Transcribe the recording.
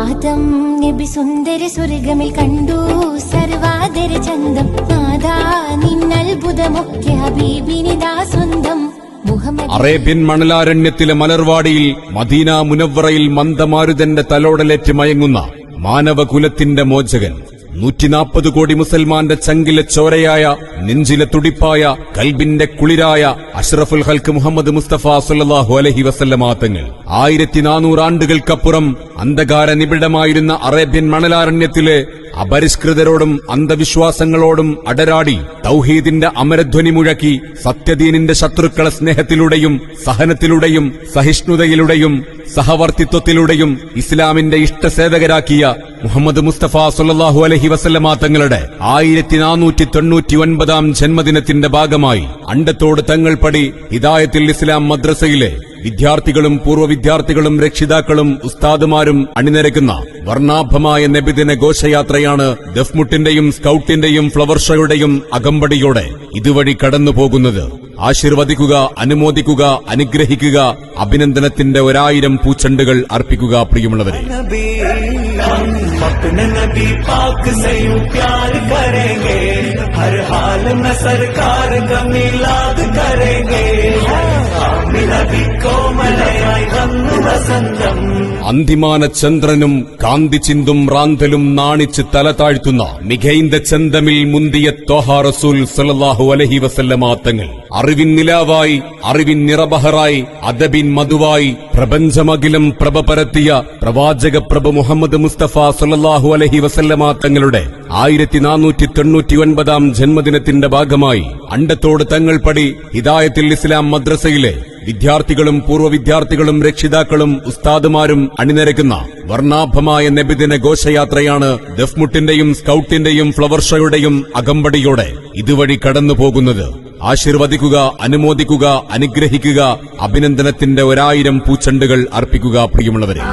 ആദം നബി സുന്ദര സ്വർഗമിൽ കണ്ടു സർവാദര ചന്തം നാദാ നിന്നത്ഭുതമൊക്കെ ഹബീബിനിതാ സ്വന്തം. അറേബ്യൻ മണലാരണ്യത്തിലെ മലർവാടിയിൽ മദീന മുനവ്വറയിൽ മന്ദമാരുതന്റെ തലോടലേറ്റ് മയങ്ങുന്ന മാനവകുലത്തിന്റെ മോചകൻ 140 കോടി മുസൽമാന്റെ ചങ്കിലെ ചോരയായ നെഞ്ചിലെ തുടിപ്പായ കൽബിന്റെ കുളിരായ അഷ്റഫുൽ ഹൽക്ക് മുഹമ്മദ് മുസ്തഫ സല്ലല്ലാഹു അലൈഹി വസല്ലമ തങ്ങൾ 1400 ആണ്ടുകൾക്കപ്പുറം അന്ധകാര നിബിഡമായിരുന്ന അറേബ്യൻ മണലാരണ്യത്തിലെ അപരിഷ്കൃതരോടും അന്ധവിശ്വാസങ്ങളോടും അടരാടി തൗഹീദിന്റെ അമരധ്വനി മുഴക്കി സത്യദീനിന്റെ ശത്രുക്കളെ സ്നേഹത്തിലൂടെയും സഹനത്തിലൂടെയും സഹിഷ്ണുതയിലൂടെയും സഹവർത്തിത്വത്തിലൂടെയും ഇസ്ലാമിന്റെ ഇഷ്ടസേവകരാക്കിയ മുഹമ്മദ് മുസ്തഫ സല്ലല്ലാഹു അലൈഹി വസല്ലമ തങ്ങളുടെ 1499 ജന്മദിനത്തിന്റെ ഭാഗമായി അണ്ടത്തോട് തങ്ങൾപടി ഹിദായത്തുൽ ഇസ്ലാം മദ്രസയിലെ വിദ്യാർത്ഥികളും പൂർവ്വ വിദ്യാർത്ഥികളും രക്ഷിതാക്കളും ഉസ്താദുമാരും അണിനിരക്കുന്ന വർണ്ണാഭമായ നബിദിന ഘോഷയാത്രയാണ് ദഫ്മുട്ടിന്റെയും സ്കൌട്ടിന്റെയും ഫ്ലവർ ഷോയുടെയും അകമ്പടിയോടെ ഇതുവഴി കടന്നുപോകുന്നത്. ആശീർവദിക്കുക, അനുമോദിക്കുക, അനുഗ്രഹിക്കുക, അഭിനന്ദനത്തിന്റെ 1000 പൂച്ചെണ്ടുകൾ അർപ്പിക്കുക. പ്രിയമുള്ളവരെ, അന്തിമാന ചന്ദ്രനും കാന്തി ചിന്തും റാന്തലും നാണിച്ച് തല താഴ്ത്തുന്ന മികൈന്ത ചന്തമിൽ മുന്തിയ ത്വഹ റസൂൽ സല്ലല്ലാഹു അലൈഹി വസല്ലമ തങ്ങൾ അറിവിൻ നിലാവായി, അറിവിൻ നിറബഹറായി, അദബിൻ മധുവായി പ്രപഞ്ചമഖിലം പ്രഭ പരത്തിയ പ്രവാചക പ്രഭു മുഹമ്മദ് മുസ്തഫ സല്ലല്ലാഹു അലൈഹി വസല്ലമ തങ്ങളുടെ 1499 ജന്മദിനത്തിന്റെ ഭാഗമായി അണ്ടത്തോട് തങ്ങൾപടി ഹിദായത്തുൽ ഇസ്ലാം മദ്രസയിലെ വിദ്യാർത്ഥികളും പൂർവ്വ വിദ്യാർത്ഥികളും രക്ഷിതാക്കളും ഉസ്താദുമാരും അണിനിരക്കുന്ന വർണ്ണാഭമായ നബിദിന ഘോഷയാത്രയാണ് ദഫ്മുട്ടിന്റെയും സ്കൌട്ടിന്റെയും ഫ്ലവർ ഷോയുടെയും അകമ്പടിയോടെ ഇതുവഴി കടന്നുപോകുന്നത്. ആശീർവദിക്കുക, അനുമോദിക്കുക, അനുഗ്രഹിക്കുക, അഭിനന്ദനത്തിന്റെ 1000 പൂച്ചെണ്ടുകൾ അർപ്പിക്കുക. പ്രിയമുള്ളവരെ,